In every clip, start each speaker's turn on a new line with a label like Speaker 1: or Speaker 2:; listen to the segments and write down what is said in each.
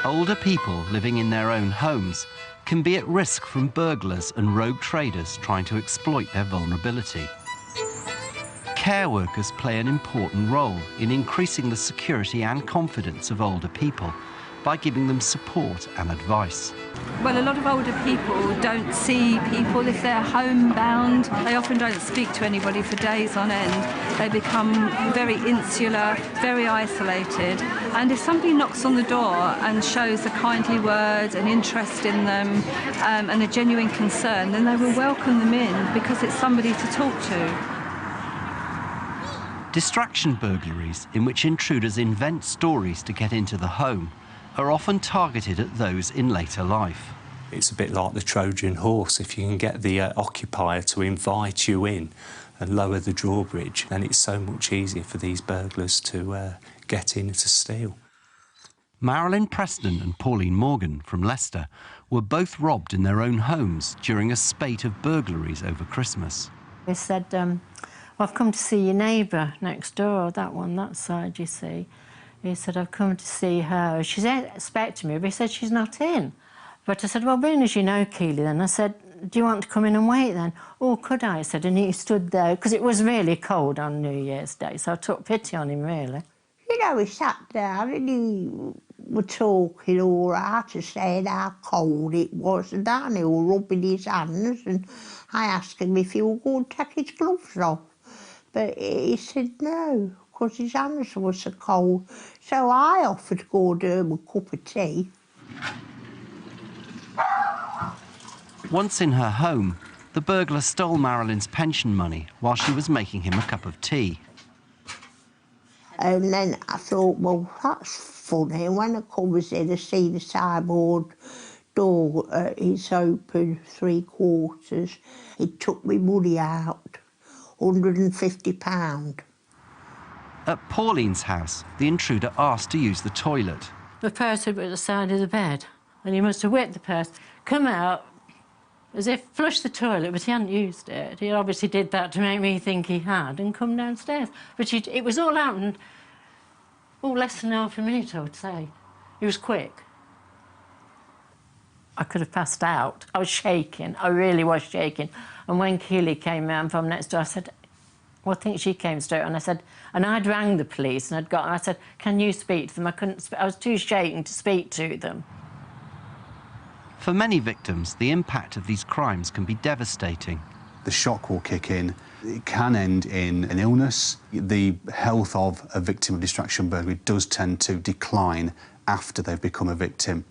Speaker 1: older people living in their own homes can be at risk from burglars and rogue traders trying to exploit their vulnerability. Care workers play an important role in increasing the security and confidence of older people by giving them support and advice.
Speaker 2: Well, a lot of older people don't see people if they're homebound. They often don't speak to anybody for days on end. They become very insular, very isolated. And if somebody knocks on the door and shows a kindly word, an interest in them, and a genuine concern, then they will welcome them in because it's somebody to talk to.
Speaker 1: Distraction burglaries, in which intruders invent stories to get into the home, are often targeted at those in later life.
Speaker 3: It's a bit like the Trojan horse. If you can get the occupier to invite you in and lower the drawbridge, then it's so much easier for these burglars to get in to steal.
Speaker 1: Marilyn Preston and Pauline Morgan from Leicester were both robbed in their own homes during a spate of burglaries over Christmas.
Speaker 4: They said, well, I've come to see your neighbour next door, that one, that side, you see. He said, I've come to see her. She's expecting me, but he said she's not in. But I said, well, being as you know, Keely, then, I said, do you want to come in and wait then? Oh, could I? I said, and he stood there, because it was really cold on New Year's Day, so I took pity on him, really.
Speaker 5: You know, he sat there and he were talking all right and saying how cold it was, and then he was rubbing his hands, and I asked him if he would go and take his gloves off. But he said no, because his hands were so cold. So I offered to go and do him a cup of tea.
Speaker 1: Once in her home, the burglar stole Marilyn's pension money while she was making him a cup of tea.
Speaker 5: And then I thought, well, that's funny. And when I comes in, I see the sideboard door is open 3/4. He took me money out, £150.
Speaker 1: At Pauline's house, the intruder asked to use the toilet.
Speaker 4: The purse had been at the side of the bed, and he must have whipped the purse, come out, as if flushed the toilet, but he hadn't used it. He obviously did that to make me think he had, and come downstairs. But it was all happened, less than half a minute, I would say. It was quick. I could have passed out. I was shaking, I really was shaking. And when Keely came round from next door, I said, well, I think she came straight on. I said, and I'd rang the police and I said, can you speak to them? I couldn't, I was too shaken to speak to them.
Speaker 1: For many victims, the impact of these crimes can be devastating.
Speaker 6: The shock will kick in. It can end in an illness. The health of a victim of distraction burglary does tend to decline after they've become a victim.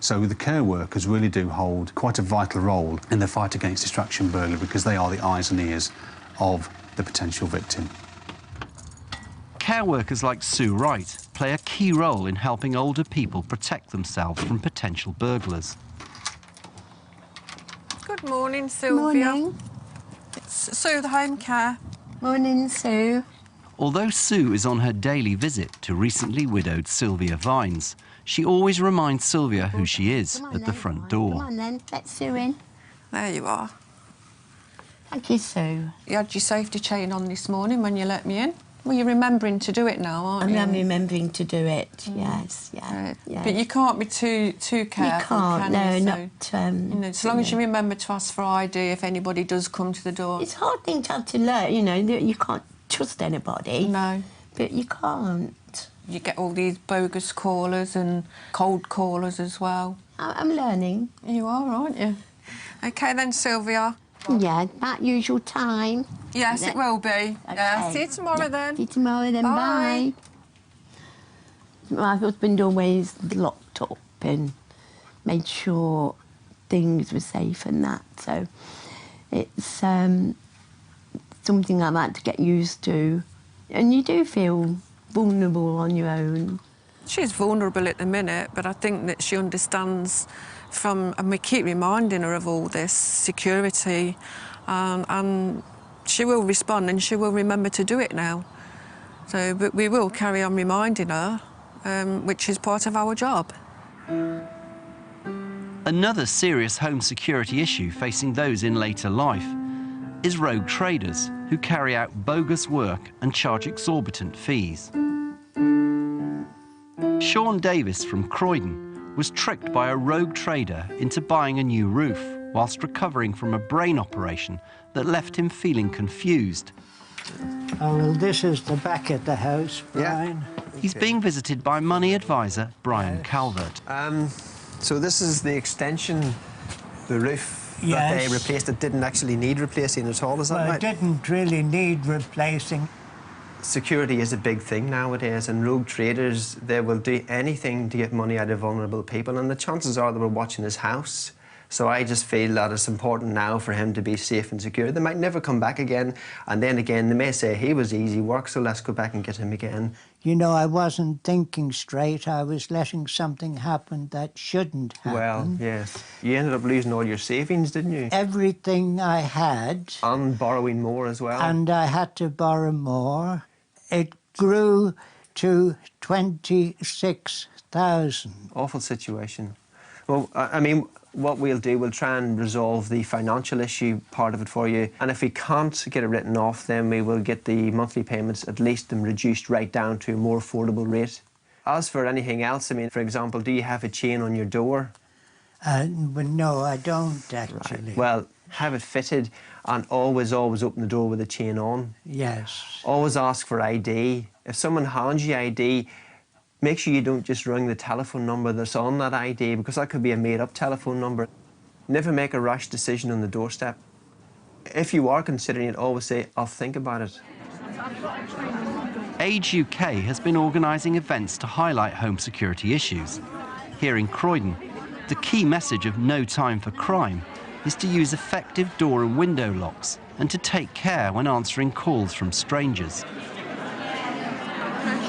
Speaker 6: So the care workers really do hold quite a vital role in the fight against distraction burglary because they are the eyes and ears of the potential victim.
Speaker 1: Care workers like Sue Wright play a key role in helping older people protect themselves from potential burglars.
Speaker 7: Good morning, Sylvia.
Speaker 5: Morning.
Speaker 7: It's Sue, the home care.
Speaker 5: Morning, Sue.
Speaker 1: Although Sue is on her daily visit to recently widowed Sylvia Vines, she always reminds Sylvia who she is at the front door.
Speaker 5: Come on then, let Sue in.
Speaker 7: There you are.
Speaker 5: Thank you, Sue.
Speaker 7: You had your safety chain on this morning when you let me in. Well, you're remembering to do it now, aren't you?
Speaker 5: I'm remembering to do it, yes, yeah. Yes.
Speaker 7: But you can't be too careful,
Speaker 5: you can't,
Speaker 7: can you?
Speaker 5: not...
Speaker 7: you know, so long as you remember to ask for ID if anybody does come to the door.
Speaker 5: It's a hard thing to have to learn, you know, you can't trust anybody.
Speaker 7: No.
Speaker 5: But you can't.
Speaker 7: You get all these bogus callers and cold callers as well.
Speaker 5: I'm learning.
Speaker 7: You are, aren't you? OK then, Sylvia.
Speaker 5: Yeah, that usual time.
Speaker 7: Yes, it will be.
Speaker 5: Okay.
Speaker 7: Yeah, see you tomorrow then.
Speaker 5: See you tomorrow then,
Speaker 7: Bye.
Speaker 5: Bye. My husband always locked up and made sure things were safe and that, so it's something I've had to get used to. And you do feel vulnerable on your own.
Speaker 7: She's vulnerable at the minute, but I think that she understands and we keep reminding her of all this security, and she will respond and she will remember to do it now. So, but we will carry on reminding her, which is part of our job.
Speaker 1: Another serious home security issue facing those in later life is rogue traders who carry out bogus work and charge exorbitant fees. Sean Davis from Croydon was tricked by a rogue trader into buying a new roof whilst recovering from a brain operation that left him feeling confused.
Speaker 8: Oh, well, this is the back of the house, Brian.
Speaker 1: Yeah. He's being visited by money advisor Brian Calvert.
Speaker 9: So this is the extension, the roof that they replaced. It didn't actually need replacing at all, is that right?
Speaker 8: Well, it didn't really need replacing.
Speaker 9: Security is a big thing nowadays, and rogue traders, they will do anything to get money out of vulnerable people, and the chances are they were watching his house. So I just feel that it's important now for him to be safe and secure. They might never come back again, and then again they may say he was easy work, so let's go back and get him again.
Speaker 8: You know, I wasn't thinking straight. I was letting something happen that shouldn't happen.
Speaker 9: Well, yes. You ended up losing all your savings, didn't you?
Speaker 8: Everything I had.
Speaker 9: And borrowing more as well.
Speaker 8: And I had to borrow more. It grew to 26,000.
Speaker 9: Awful situation. Well, I mean, what we'll do, we'll try and resolve the financial issue part of it for you. And if we can't get it written off, then we will get the monthly payments at least reduced right down to a more affordable rate. As for anything else, I mean, for example, do you have a chain on your door?
Speaker 8: Well, no, I don't, actually.
Speaker 9: Right. Well, have it fitted and always open the door with the chain on.
Speaker 8: Yes.
Speaker 9: Always ask for ID. If someone hands you ID, make sure you don't just ring the telephone number that's on that ID, because that could be a made-up telephone number. Never make a rash decision on the doorstep. If you are considering it, always say, I'll think about it.
Speaker 1: Age UK has been organising events to highlight home security issues. Here in Croydon, the key message of no time for crime is to use effective door and window locks and to take care when answering calls from strangers.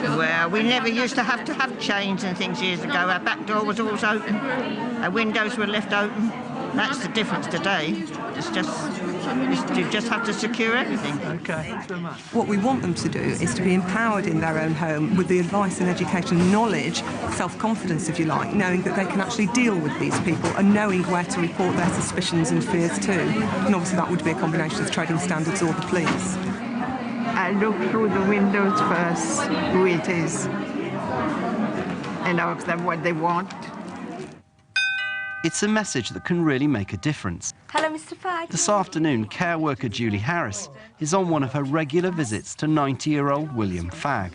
Speaker 10: Well, we never used to have chains and things years ago. Our back door was always open. Our windows were left open. That's the difference today. You just have to secure everything.
Speaker 11: Okay, thanks very much. What we want them to do is to be empowered in their own home with the advice and education, knowledge, self-confidence, if you like, knowing that they can actually deal with these people and knowing where to report their suspicions and fears to. And obviously that would be a combination of trading standards or the police.
Speaker 10: I look through the windows first, who it is, and ask them what they want.
Speaker 1: It's a message that can really make a difference.
Speaker 12: Hello, Mr. Fagg.
Speaker 1: This afternoon, care worker Julie Harris is on one of her regular visits to 90-year-old William Fagg.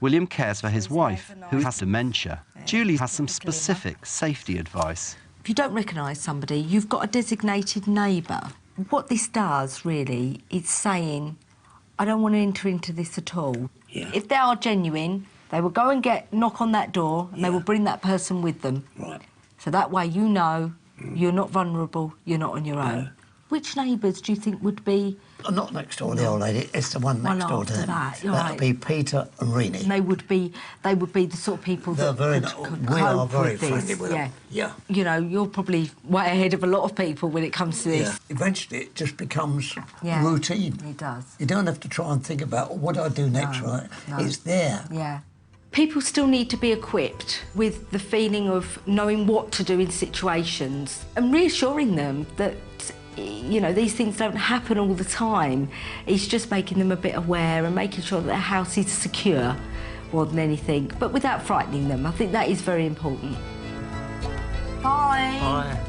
Speaker 1: William cares for his wife, who has dementia. Julie has some specific safety advice.
Speaker 12: If you don't recognise somebody, you've got a designated neighbour. What this does, really, is saying, I don't want to enter into this at all.
Speaker 8: Yeah.
Speaker 12: If they are genuine, they will go and knock on that door and they will bring that person with them.
Speaker 8: Right.
Speaker 12: So that way you know you're not vulnerable, you're not on your own. Which neighbours do you think would be...
Speaker 13: Not next door to the old lady, it's the one next door to them.
Speaker 12: That
Speaker 13: would be Peter and Renee.
Speaker 12: And they would be the sort of people that could
Speaker 13: we are
Speaker 12: cope
Speaker 13: very
Speaker 12: with
Speaker 13: friendly
Speaker 12: this.
Speaker 13: with them. Yeah.
Speaker 12: You know, you're probably way ahead of a lot of people when it comes to this.
Speaker 13: Yeah. Eventually it just becomes routine.
Speaker 12: It does.
Speaker 13: You don't have to try and think about what do I do next, right?
Speaker 12: No.
Speaker 13: It's there.
Speaker 12: Yeah. People still need to be equipped with the feeling of knowing what to do in situations and reassuring them that, you know, these things don't happen all the time. It's just making them a bit aware and making sure that their house is secure more than anything, but without frightening them. I think that is very important. Bye.
Speaker 13: Bye.